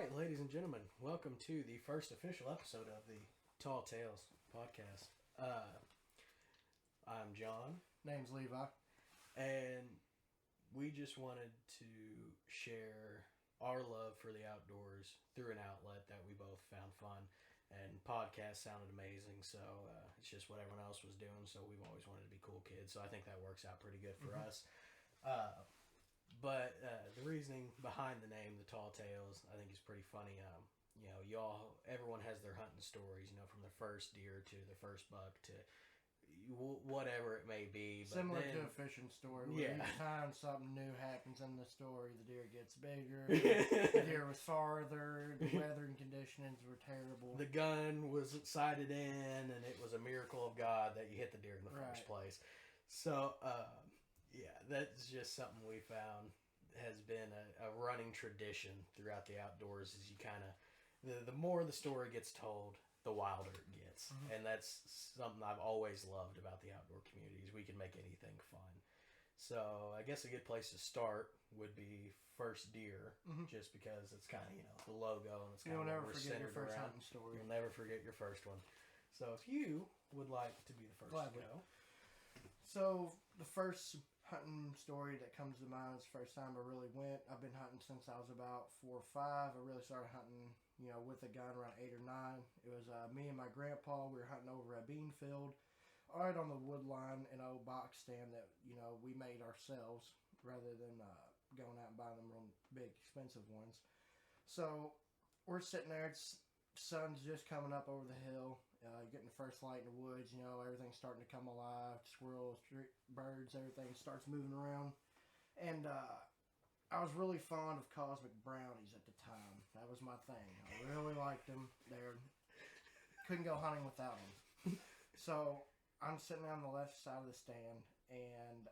right, ladies and gentlemen, welcome to the first official episode of the Tall Tales podcast. I'm John, Name's Levi. and we just wanted to share our love for the outdoors through an outlet that we both found fun. And podcasts sounded amazing, so it's just what everyone else was doing. So we've always wanted to be cool kids. So I think that works out pretty good for us. But the reasoning behind the name, the Tall Tales, I think is pretty funny. Everyone has their hunting stories. From the first deer to the first buck to whatever it may be. But Similar to a fishing story, where each time something new happens in the story, the deer gets bigger, the deer was farther, the weather and conditions were terrible. The gun was sighted in, and it was a miracle of God that you hit the deer in the first place. So, that's just something we found has been a running tradition throughout the outdoors. Is you kind of, the more the story gets told, the wilder it gets. Mm-hmm. And that's something I've always loved about the outdoor communities. We can make anything fun. So I guess a good place to start would be first deer, just because it's kind of, the logo, and it's kind of what we're centered around. Hunting story. You'll never forget your first one. So if you would like to be the first to go. So the first hunting story that comes to mind is the first time I really went. I've been hunting since I was about 4 or 5. I really started hunting with a gun around 8 or 9. It was me and my grandpa. We were hunting over a bean field, right on the wood line, in an old box stand that, we made ourselves rather than going out and buying them real big, expensive ones. So we're sitting there. It's sun's just coming up over the hill, getting the first light in the woods. Everything's starting to come alive. Squirrels, birds, everything starts moving around. And I was really fond of cosmic brownies at the time. That was my thing. I really liked them. Couldn't go hunting without them. So I'm sitting on the left side of the stand, and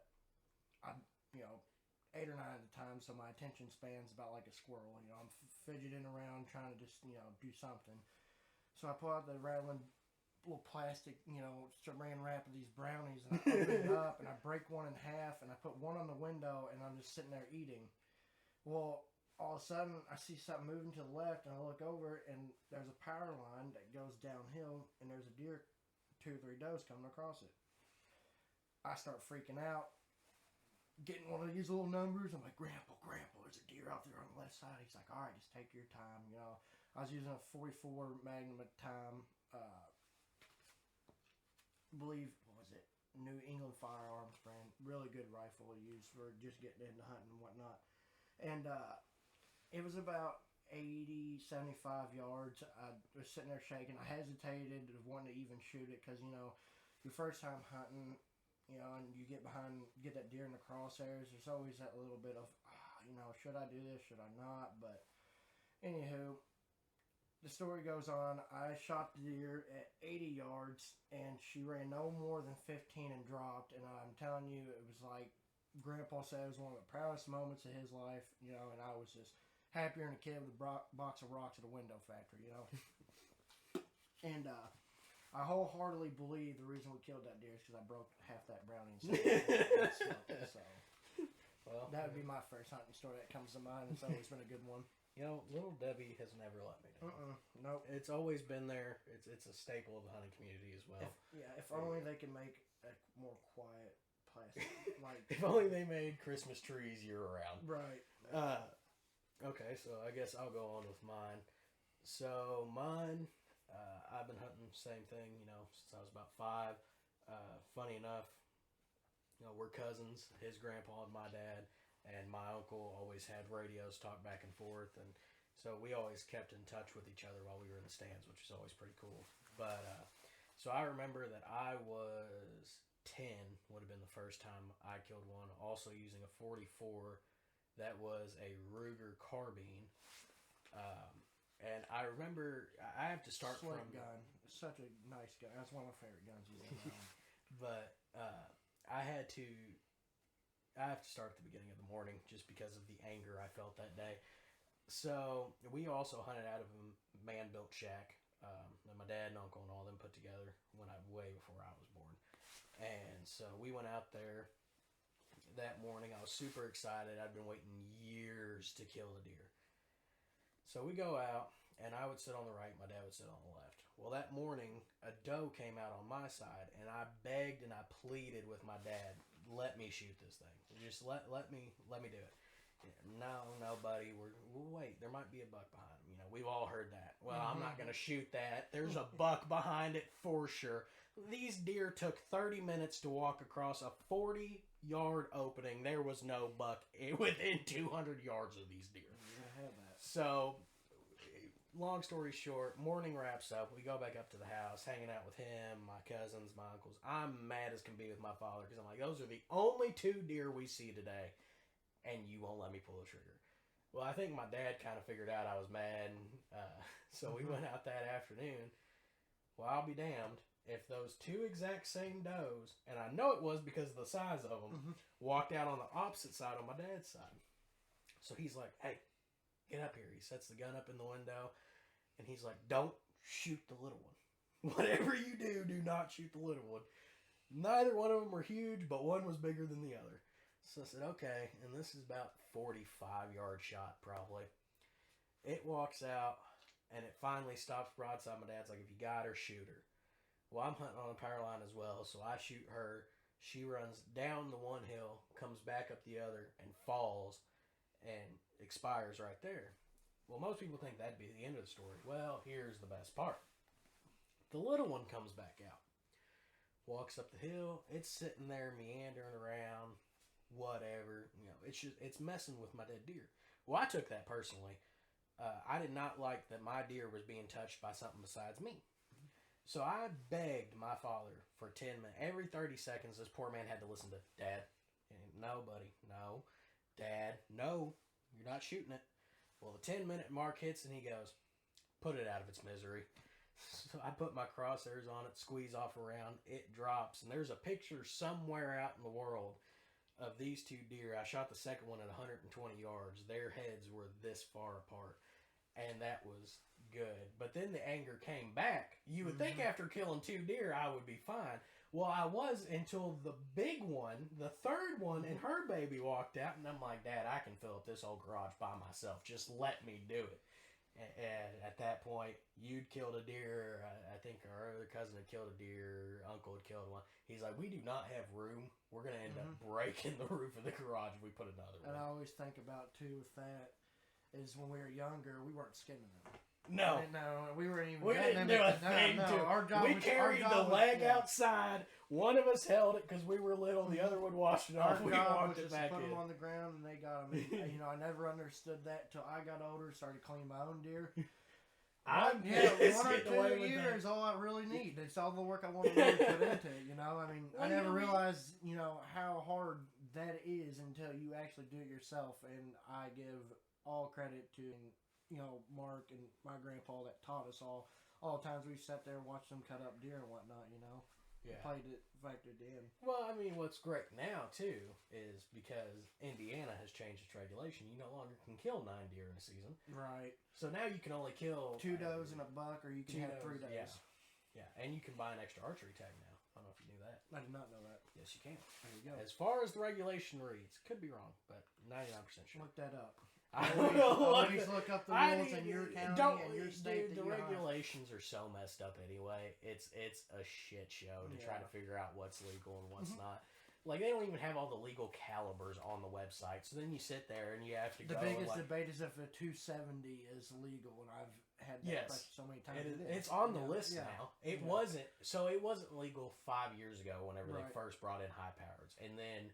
I, 8 or 9 at a time, so my attention span's about like a squirrel. I'm fidgeting around trying to just, do something. So I pull out the rattling little plastic, saran wrap of these brownies, and I open it up, and I break one in half, and I put one on the window, and I'm just sitting there eating. Well, all of a sudden, I see something moving to the left, and I look over, and there's a power line that goes downhill, and there's a deer, 2 or 3 does coming across it. I start freaking out, getting one of these little numbers. I'm like, Grandpa, there's a deer out there on the left side. He's like, all right, just take your time. I was using a 44 Magnum at the time. I believe, what was it? New England Firearms brand. Really good rifle to use for just getting into hunting and whatnot. And it was about 80, 75 yards. I was sitting there shaking. I hesitated of wanting to even shoot it because, your first time hunting, and you get that deer in the crosshairs, there's always that little bit of, should I do this, should I not? But anywho, the story goes on. I shot the deer at 80 yards, and she ran no more than 15 and dropped. And I'm telling you, it was like Grandpa said, it was one of the proudest moments of his life, and I was just happier than a kid with a box of rocks at a window factory, And I wholeheartedly believe the reason we killed that deer is because I broke half that brownie inside. So, well, that would be my first hunting story that comes to mind. It's always been a good one. Little Debbie has never let me down. Nope. It's always been there. It's a staple of the hunting community as well. If only they could make a more quiet place. If only they made Christmas trees year round. Right. Okay, so I guess I'll go on with mine. So mine, I've been hunting same thing, since I was about 5. Funny enough, we're cousins. His grandpa and my dad and my uncle always had radios, talk back and forth, and so we always kept in touch with each other while we were in the stands, which is always pretty cool. But so I remember that I was 10, would have been the first time I killed one, also using a 44 that was a Ruger carbine. And I remember I have to start Slick from gun. Such a nice gun. That's one of my favorite guns you've ever owned. But I have to start at the beginning of the morning just because of the anger I felt that day. So we also hunted out of a man-built shack that my dad and uncle and all them put together way before I was born. And so we went out there that morning. I was super excited. I'd been waiting years to kill the deer. So we go out, and I would sit on the right, my dad would sit on the left. Well, that morning, a doe came out on my side, and I begged and I pleaded with my dad, let me shoot this thing. Just let me do it. No, buddy. We'll wait. There might be a buck behind him. We've all heard that. Well, I'm not going to shoot that. There's a buck behind it for sure. These deer took 30 minutes to walk across a 40-yard opening. There was no buck within 200 yards of these deer. I had that. So, long story short, morning wraps up. We go back up to the house, hanging out with him, my cousins, my uncles. I'm mad as can be with my father because I'm like, those are the only 2 deer we see today. And you won't let me pull the trigger. Well, I think my dad kind of figured out I was mad. So we went out that afternoon. Well, I'll be damned if those 2 exact same does, and I know it was because of the size of them, walked out on the opposite side on my dad's side. So he's like, hey, get up here. He sets the gun up in the window, and he's like, don't shoot the little one. Whatever you do, do not shoot the little one. Neither one of them were huge, but one was bigger than the other. So I said, okay, and this is about 45-yard shot probably. It walks out, and it finally stops broadside. My dad's like, if you got her, shoot her. Well, I'm hunting on a power line as well, so I shoot her. She runs down the one hill, comes back up the other, and falls, and expires right there. Well, most people think that'd be the end of the story. Well, here's the best part. The little one comes back out, walks up the hill. It's sitting there meandering around. Whatever, it's messing with my dead deer. Well, I took that personally. I did not like that my deer was being touched by something besides me. So I begged my father for 10 minutes. Every 30 seconds, this poor man had to listen to, Dad, no, buddy, no, Dad, no, you're not shooting it. Well, the 10-minute mark hits, and he goes, put it out of its misery. So I put my crosshairs on it, squeeze off around, it drops, and there's a picture somewhere out in the world of these 2 deer. I shot the second one at 120 yards. Their heads were this far apart, and that was good. But then the anger came back. You would think after killing 2 deer, I would be fine. Well, I was until the big one, the third one, and her baby walked out, and I'm like, Dad, I can fill up this whole garage by myself. Just let me do it. And at that point, you'd killed a deer. I think our other cousin had killed a deer. Uncle had killed one. He's like, we do not have room. We're going to end up breaking the roof of the garage if we put another one. And I always think about, too, with that, is when we were younger, we weren't skinning them. No. We weren't even We didn't do a thing to it. We carried the leg outside. One of us held it because we were little. The other would wash it off. We walked it back in. Put them on the ground and they got them. I never understood that till I got older, started cleaning my own deer. 1 or 2 years, all I really need. It's all the work I want to really put into it. I never realized, how hard that is until you actually do it yourself. And I give all credit to Mark and my grandpa that taught us all the times we sat there and watched them cut up deer and whatnot, Yeah. Played it, factored in. Well, what's great now, too, is because Indiana has changed its regulation. You no longer can kill 9 deer in a season. Right. So now you can only kill 2 does and a buck, or you can have 3 does. Yeah, and you can buy an extra archery tag now. I don't know if you knew that. I did not know that. Yes, you can. There you go. As far as the regulation reads, could be wrong, but 99% sure. Look that up. I always look up the rules in your county and your state. Dude, the regulations are so messed up anyway. It's a shit show to try to figure out what's legal and what's not. Like, they don't even have all the legal calibers on the website. So then you sit there and you have to go. The biggest debate is if a 270 is legal, and I've had that question so many times. It's on the list now. It wasn't legal 5 years ago whenever they first brought in high powers. And then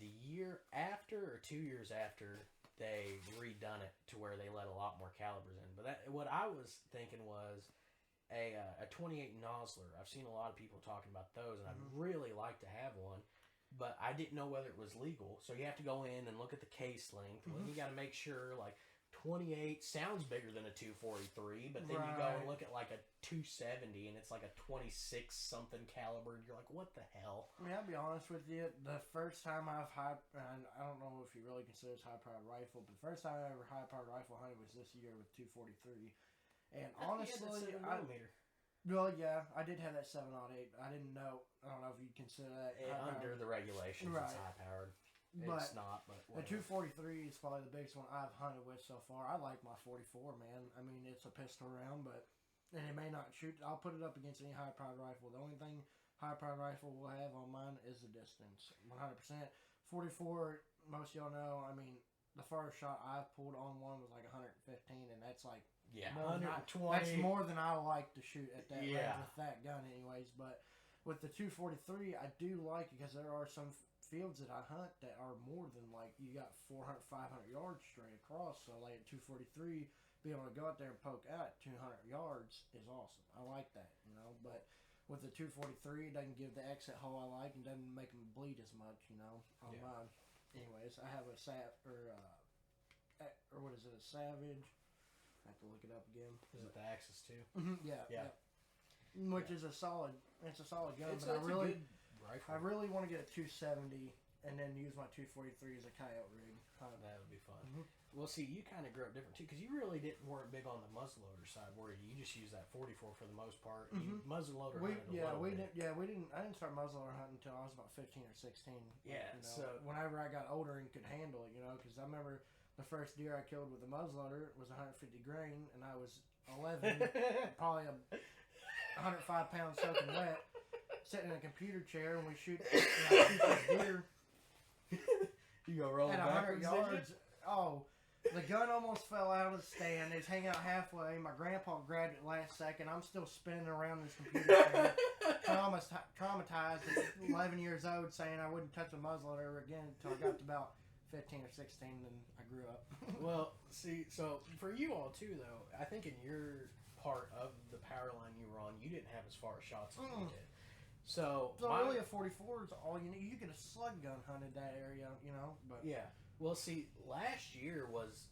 the year after or 2 years after, they redone it to where they let a lot more calibers in. But what I was thinking was a 28 Nosler. I've seen a lot of people talking about those, and I'd really like to have one, but I didn't know whether it was legal. So you have to go in and look at the case length, and you got to make sure, like, 28 sounds bigger than a 243, but then you go and look at like a 270 and it's like a 26 something caliber, and you're like, what the hell? I'll be honest with you, the first time and I don't know if you really consider this high-powered rifle, but the first time I ever high-powered rifle hunted was this year with 243. And honestly, well, yeah, I did have that 7.8. I don't know if you'd consider that under the regulations, it's high-powered. It's not, but the 243 is probably the biggest one I've hunted with so far. I like my 44, man. I mean, it's a pistol round, and it may not shoot. I'll put it up against any high-powered rifle. The only thing high-powered rifle will have on mine is the distance, 100%. 44, most of y'all know, I mean, the first shot I've pulled on one was like 115, and that's like 120. That's more than I like to shoot at that range with that gun, anyways. But with the 243, I do like it because there are some fields that I hunt that are more than like you got 400, 500 yards straight across. So like at 243, being able to go out there and poke out 200 yards is awesome. I like that, you know. But with the 243, it doesn't give the exit hole I like and doesn't make them bleed as much, you know. On mine. Anyways, I have a what is it? A Savage. I have to look it up again. Is it the Axis too? Mm-hmm, yeah. Which is a solid. It's a solid gun, but I really want to get a 270 and then use my 243 as a coyote rig. That would be fun. Mm-hmm. Well, see, you kind of grew up different too, because you really weren't big on the muzzleloader side, were you? You just used that 44 for the most part. Mm-hmm. Muzzleloader. We didn't. I didn't start muzzleloader hunting until I was about 15 or 16. Yeah. You know, so whenever I got older and could handle it, you know, because I remember the first deer I killed with a muzzleloader was 150 grain, and I was 11, probably 105 pounds soaking wet, sitting in a computer chair, and we shoot this deer. You go rolling at 100 yards. Oh, the gun almost fell out of the stand. It was hanging out halfway. My grandpa grabbed it last second. I'm still spinning around this computer chair, traumatized at 11 years old, saying I wouldn't touch a muzzleloader ever again until I got to about 15 or 16, and I grew up. Well, see, so for you all too, though, I think in your part of the power line you were on, you didn't have as far shots as we did. So really a 44 is all you need. You get a slug gun hunted that area, you know. But yeah. Well, see, last year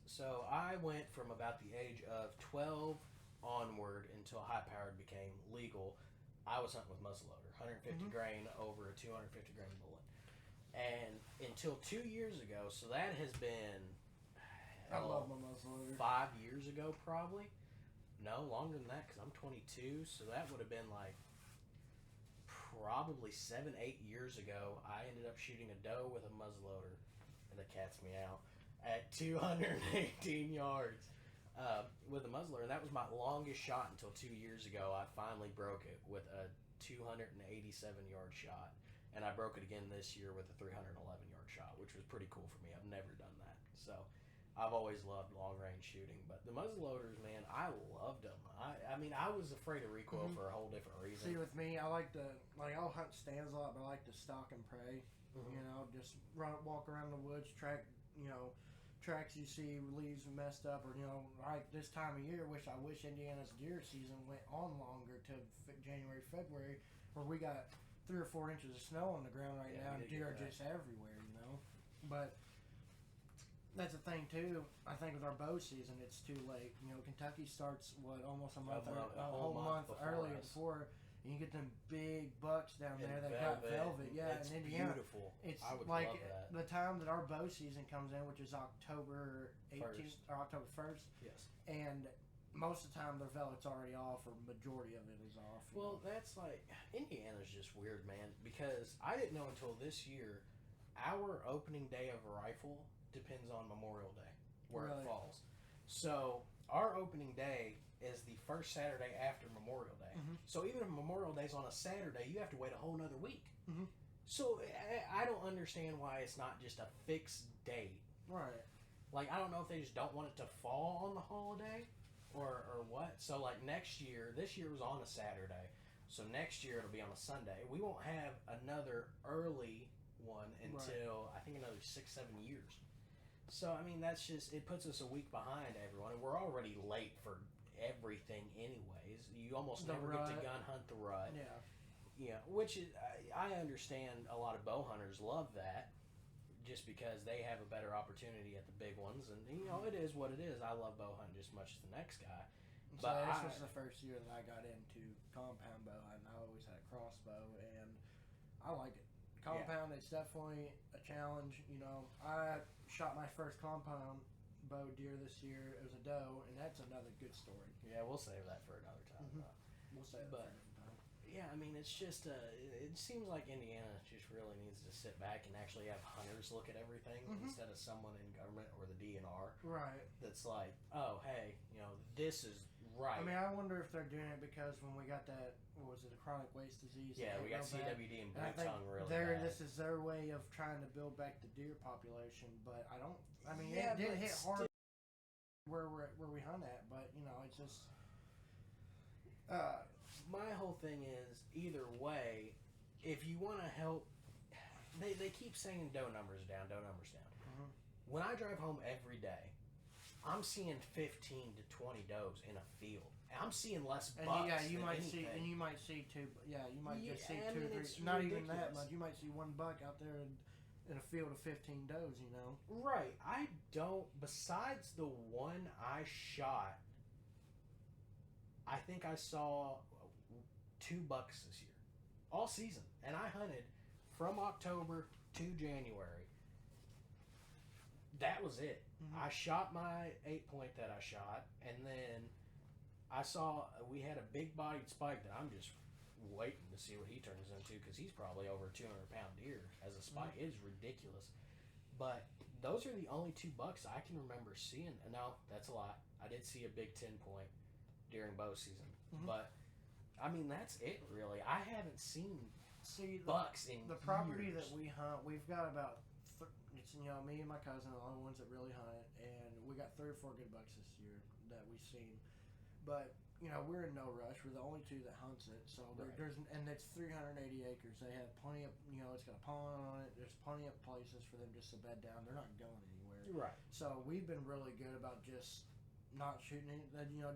so I went from about the age of 12 onward until high-powered became legal. I was hunting with muzzleloader, 150 grain over a 250 grain bullet. And until 2 years ago, so that has been I love my muzzleloader. 5 years ago, probably. No, longer than that, because I'm 22, so that would have been like probably 7-8 years ago. I ended up shooting a doe with a muzzleloader, and the cat's me out, at 218 yards with a muzzleloader. That was my longest shot until 2 years ago. I finally broke it with a 287-yard shot, and I broke it again this year with a 311-yard shot, which was pretty cool for me. I've never done that. So I've always loved long-range shooting, but the muzzleloaders, man, I loved them. I mean, I was afraid of recoil for a whole different reason. See, with me, I'll hunt stands a lot, but I like to stalk and prey. You know, just walk around the woods, tracks you see leaves messed up, or, you know, like this time of year, I wish Indiana's deer season went on longer to January, February, where we got 3 or 4 inches of snow on the ground right now, and deer are just everywhere, you know. But that's the thing too. I think with our bow season, it's too late. You know, Kentucky starts almost a whole month earlier before, and you get them big bucks down there that got velvet. Yeah, it's in Indiana, beautiful. it's I would like love that. the time that our bow season comes in, which is October 18th or October 1st. Yes. And most of the time, their velvet's already off, or majority of it is off. Well, that's like Indiana's just weird, man. Because I didn't know until this year, our opening day of a rifle depends on Memorial Day, where it falls. So our opening day is the first Saturday after Memorial Day. So even if Memorial Day's on a Saturday, you have to wait a whole nother week. So I don't understand why it's not just a fixed date. Right. Like, I don't know if they just don't want it to fall on the holiday or what. So like this year was on a Saturday. So next year it'll be on a Sunday. We won't have another early one until I think another 6-7 years. So, I mean, that's just, it puts us a week behind everyone, and we're already late for everything anyways. You almost never get to gun hunt the rut. Yeah. Yeah, which is, I understand a lot of bow hunters love that, just because they have a better opportunity at the big ones, and, you know, it is what it is. I love bow hunting just as much as the next guy. So this was the first year that I got into compound bow hunting. I always had a crossbow, and I like it. Compound, it's definitely a challenge. You know, I shot my first compound bow deer this year. It was a doe, and that's another good story. Yeah, we'll save that for another time. We'll save that for another time. yeah, I mean, it's just it seems like Indiana just really needs to sit back and actually have hunters look at everything instead of someone in government or the DNR. Right. That's like, oh, hey, this is right. I mean, I wonder if they're doing it because when we got that, what was it, a chronic waste disease? Yeah, we got CWD and blue tongue really bad. This is their way of trying to build back the deer population, but I don't. I mean, yeah, it did hit hard where we hunt at, but it's just. My whole thing is either way, if you want to help, they keep saying doe numbers down. Mm-hmm. When I drive home every day, I'm seeing 15 to 20 does in a field. I'm seeing less bucks. Yeah, you than might anything. see, and you might see two. Yeah, you might just see two, mean, three. Not ridiculous. even that much. You might see one buck out there in a field of 15 does. Right. I don't. Besides the one I shot, I think I saw 2 bucks this year, all season, and I hunted from October to January. That was it. I shot my 8-point that I shot, and then I saw we had a big-bodied spike that I'm just waiting to see what he turns into because he's probably over a 200-pound deer as a spike. It is ridiculous. But those are the only 2 bucks I can remember seeing. No, that's a lot. I did see a big 10-point during bow season. But, I mean, that's it, really. I haven't seen bucks in the property years. that we hunt, we've got about it's me and my cousin are the only ones that really hunt it, and we got 3 or 4 good bucks this year that we've seen. But we're in no rush. We're the only 2 that hunts it, so there's and it's 380 acres. They have plenty of it's got a pond on it. There's plenty of places for them just to bed down. They're not going anywhere. Right. So we've been really good about just not shooting it.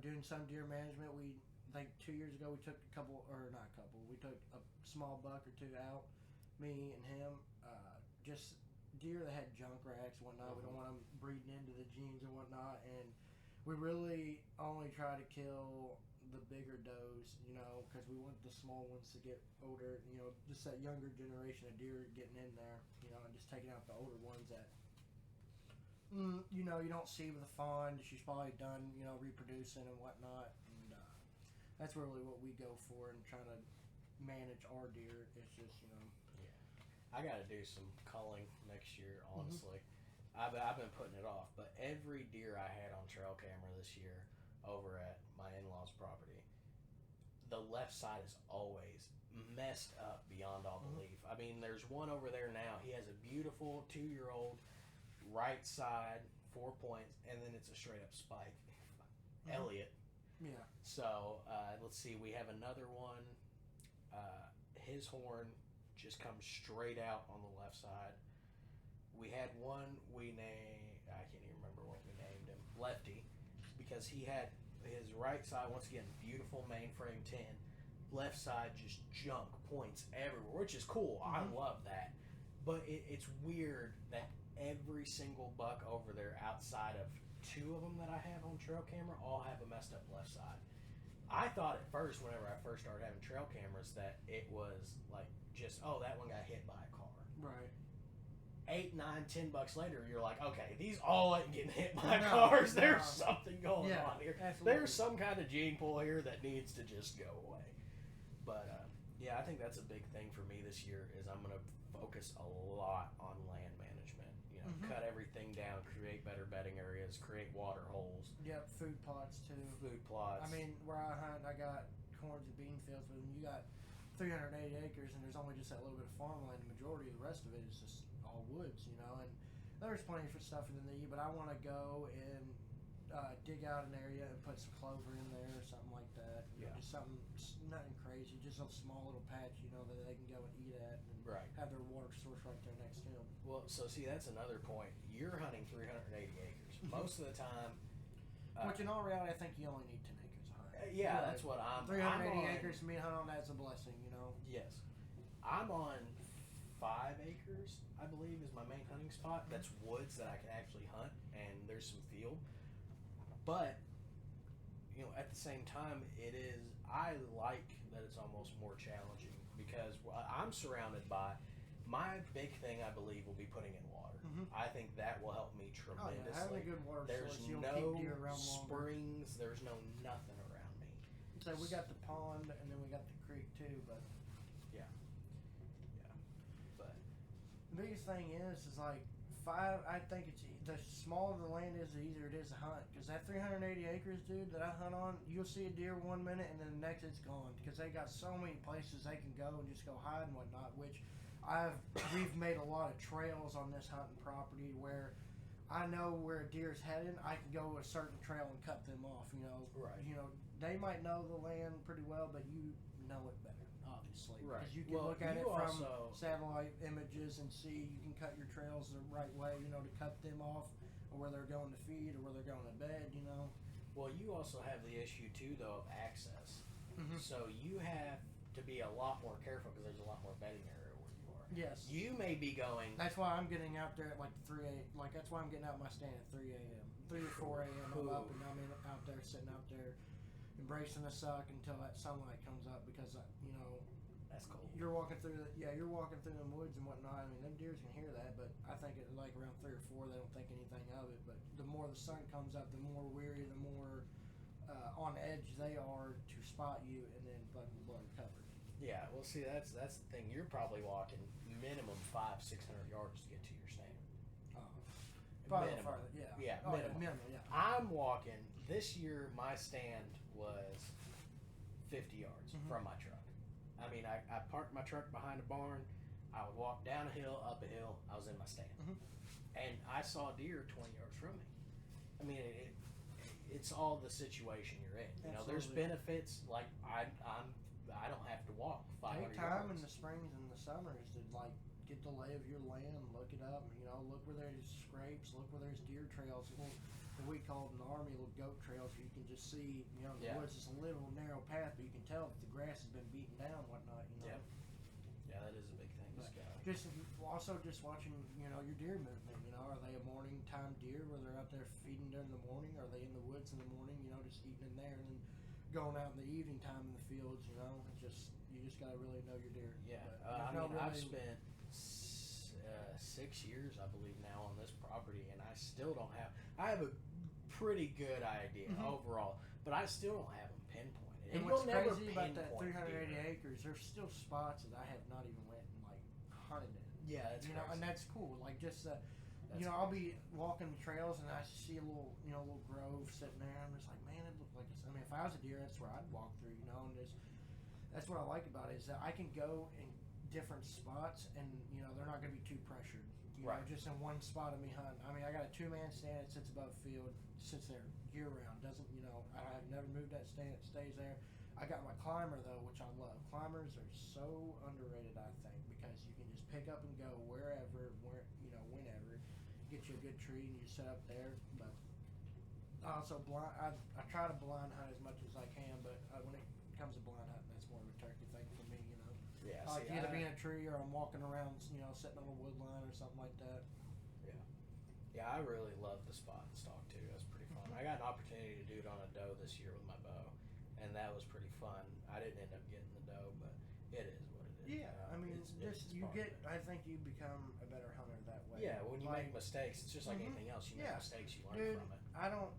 Doing some deer management. I think 2 years ago we took we took a small buck or 2 out, me and him, just deer that had junk racks and whatnot. We don't want them breeding into the genes and whatnot, and we really only try to kill the bigger does, because we want the small ones to get older, just that younger generation of deer getting in there, and just taking out the older ones that you don't see with a fawn. She's probably done, reproducing and whatnot. That's really what we go for and trying to manage our deer. It's just, Yeah. I got to do some culling next year, honestly. I've been putting it off, but every deer I had on trail camera this year over at my in-laws' property, the left side is always messed up beyond all belief. I mean, there's one over there now. He has a beautiful 2-year-old right side, 4 points, and then it's a straight-up spike. Elliot. Yeah. So, let's see. We have another one. His horn just comes straight out on the left side. We had one I can't even remember what we named him, Lefty, because he had his right side, once again, beautiful mainframe 10. Left side, just junk points everywhere, which is cool. I love that. But it's weird that every single buck over there outside of 2 of them that I have on trail camera all have a messed up left side. I thought at first, whenever I first started having trail cameras, that it was like just, that one got hit by a car. Right. 8, 9, 10 bucks later, you're like, okay, these all ain't getting hit by cars. There's something going on here. Absolutely. There's some kind of gene pool here that needs to just go away. But yeah, I think that's a big thing for me this year is I'm going to focus a lot on land management. Cut everything down, create better bedding areas, create water holes. Yep, food plots too. Food plots. I mean, where I hunt, I got corns and bean fields, but when you got 380 acres and there's only just that little bit of farmland, the majority of the rest of it is just all woods, and there's plenty for stuff in the but I want to go and dig out an area and put some clover in there or something like that. Just something, nothing crazy, just a small little patch, that they can go and eat at and have their water source right there next to them. Well, so see, that's another point. You're hunting 380 acres. Most of the time... which in all reality, I think you only need 10 acres to hunt. That's what I'm... 380 acres to me to hunt on, that's a blessing, Yes. I'm on 5 acres, I believe, is my main hunting spot. That's woods that I can actually hunt, and there's some field. But, at the same time, I like that it's almost more challenging because I'm surrounded by... My big thing, I believe, will be putting in water. I think that will help me tremendously. Having a good water there's source, you'll no keep deer around longer. springs, there's no nothing around me. So we got the pond, and then we got the creek too. But But the biggest thing is like 5. I think it's the smaller the land is, the easier it is to hunt. Because that 380 acres, dude, that I hunt on, you'll see a deer 1 minute, and then the next it's gone. Because they got so many places they can go and just go hide and whatnot. Which we've made a lot of trails on this hunting property where I know where a deer's headed. I can go a certain trail and cut them off. Right. They might know the land pretty well, but you know it better, obviously. Right. Because you can look at it from also, satellite images and see you can cut your trails the right way, to cut them off, or where they're going to feed, or where they're going to bed, Well, you also have the issue too, though, of access. Mm-hmm. So you have to be a lot more careful because there's a lot more bedding area where you are. Yes. You may be going. That's why I'm getting out there at like 3 a.m. Like that's why I'm getting out my stand at 3 a.m. 3 or 4 a.m. I'm up and I'm out there sitting out there, embracing the suck until that sunlight comes up because That's cold. You're walking through you're walking through the woods and whatnot. I mean, them deers can hear that, but I think at like around 3 or 4, they don't think anything of it. But the more the sun comes up, the more weary, the more on edge they are to spot you, and then blood covered. Yeah, well, see, that's the thing. You're probably walking minimum 500-600 yards to get to your stand. Probably Minimum. farther, yeah. Yeah, oh, minimum. Yeah, minimum, yeah. I'm walking this year. My stand was 50 yards from my truck. I mean, I parked my truck behind a barn. I would walk down a hill, up a hill. I was in my stand, and I saw deer 20 yards from me. I mean, it's all the situation you're in. There's benefits. Like I don't have to walk 500 Take time yards. in the springs and the summers to get the lay of your land, look it up. Look where there's scrapes, look where there's deer trails. What we call in the Army little goat trails. You can just see, the woods is a little narrow path, but you can tell that the grass has been beaten down, and whatnot. Yeah, that is a big thing. Just watching, your deer movement. Are they a morning time deer where they're out there feeding during the morning? Are they in the woods in the morning? Just eating in there, and then going out in the evening time in the fields. You just gotta really know your deer. Yeah, I've spent 6 years, I believe, now on this property, and I still don't have. I have a pretty good idea overall, but I still don't have them pinpointed. And what's crazy about that 380 acres, there's still spots that I have not even went and hunted in. Yeah, that's crazy. And that's cool. I'll be walking the trails and I see a little grove sitting there. I'm just like, man, it looked like it's. I mean, if I was a deer, that's where I'd walk through. And that's what I like about it is that I can go in different spots and they're not going to be too pressured. Just in one spot of me hunting. I mean, I got a 2-man stand that sits above field, sits there year round. Doesn't I've never moved that stand. It stays there. I got my climber though, which I love. Climbers are so underrated, I think, because you can just pick up and go whenever. Get you a good tree and you set up there. But I also I try to blind hunt as much as I can, but when it comes to blind hunting, that's more of a turkey thing for me. Yeah, I like either being in a tree or I'm walking around, sitting on a wood line or something like that. Yeah, I really love the spot and stalk too. That's pretty fun. I got an opportunity to do it on a doe this year with my bow, and that was pretty fun. I didn't end up getting the doe, but it is what it is. Yeah, I mean, I think you become a better hunter that way. Yeah, when you make mistakes, it's just like anything else. You make mistakes, you learn from it. I don't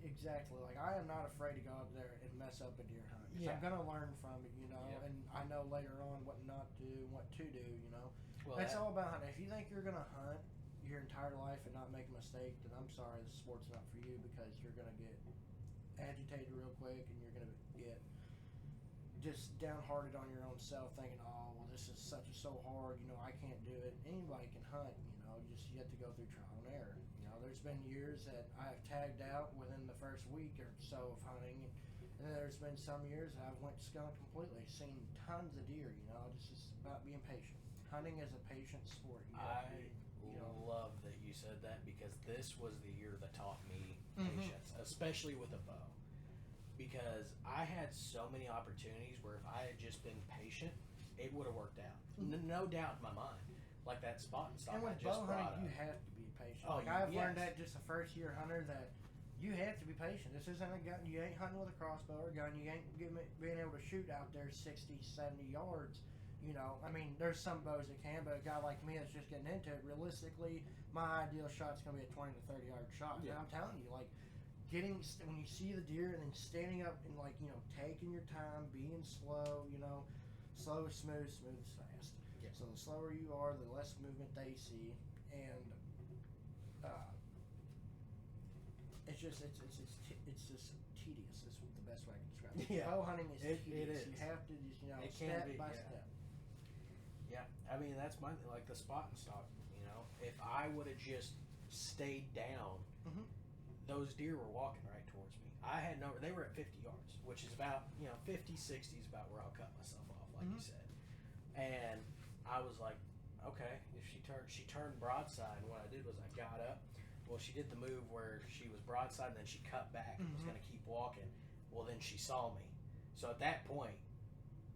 exactly I am not afraid to go out there and mess up a deer hunt. I'm gonna learn from it, and I know later on what not to do and what to do. Well, that's all about hunting. If you think you're gonna hunt your entire life and not make a mistake, then I'm sorry, the sport's not for you because you're gonna get agitated real quick and you're gonna get just downhearted on your own self, thinking, oh, well, this is so hard, I can't do it. Anybody can hunt, you have to go through trial and error. There's been years that I have tagged out within the first week or so of hunting, and there's been some years that I've went skunk completely, seen tons of deer. It's just about being patient. Hunting is a patient sport. I love that you said that because this was the year that taught me patience, especially with a bow. Because I had so many opportunities where if I had just been patient, it would have worked out. No doubt in my mind. Like that spot and stuff. And with bow hunting, you have to be patient. I've learned that just a first year hunter that you have to be patient. This isn't a gun. You ain't hunting with a crossbow or a gun. You ain't being able to shoot out there 60, 70 yards. I mean, there's some bows that can, but a guy like me that's just getting into it, realistically, my ideal shot's going to be a 20 to 30 yard shot. Yeah. And I'm telling you, when you see the deer and then standing up and like taking your time, being slow, slow is smooth, smooth is fast. Yeah. So the slower you are, the less movement they see, and it's just tedious. Is the best way I can describe it. Yeah. Bow hunting is It tedious. is. You have to just It step can be, by yeah. step. Yeah, I mean that's my like the spot and stock. If I would have just stayed down, Mhm. those deer were walking right towards me. I had no. They were at 50 yards, which is about 50, 60 is about where I'll cut myself off, like you said. And I was like, okay, if she turned broadside. And what I did was I got up. Well, she did the move where she was broadside, and then she cut back and was going to keep walking. Well, then she saw me. So at that point,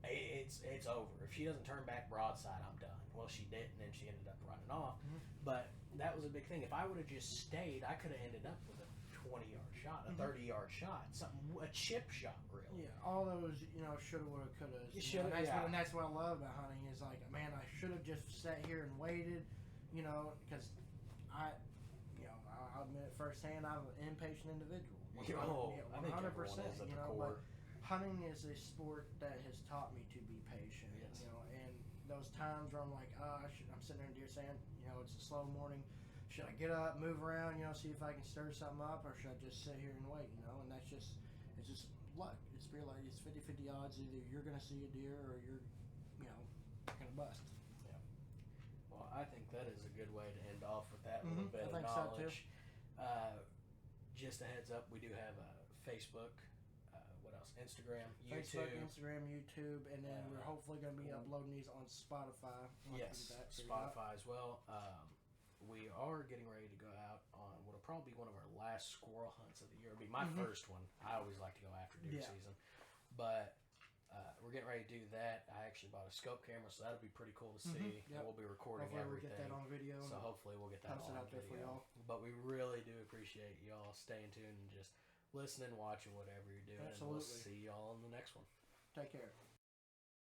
it's over. If she doesn't turn back broadside, I'm done. Well, she didn't, and she ended up running off. But that was a big thing. If I would have just stayed, I could have ended up with a 20-yard shot, a 30-yard shot, a chip shot, really. Yeah, all those shoulda, woulda, coulda. And that's what I love about hunting is like, man, I should have just sat here and waited, because I'll admit it firsthand, I'm an impatient individual. 100%. I think everyone is at the core. But hunting is a sport that has taught me to be patient. Yes. And those times where I'm like, I'm sitting there in deer stand, it's a slow morning. Should I get up, move around, see if I can stir something up, or should I just sit here and wait, And that's just, it's just luck. It's real, it's 50-50 odds. Either you're going to see a deer or you're, going to bust. Yeah. Well, I think that is a good way to end off with that little bit of I think knowledge. So too. Just a heads up, we do have a Facebook. What else? Instagram, YouTube. Facebook, Instagram, YouTube, and then we're hopefully going to be uploading these on Spotify. Yes, Spotify as well. We are getting ready to go out on what'll probably be one of our last squirrel hunts of the year. It'll be my first one. I always like to go after deer season. But we're getting ready to do that. I actually bought a scope camera, so that'll be pretty cool to see. And we'll be recording everything. We'll get that on video. So hopefully we'll get that on out there video. for y'all. But we really do appreciate y'all staying tuned and just listening, watching, whatever you're doing. Absolutely. And we'll see y'all in the next one. Take care.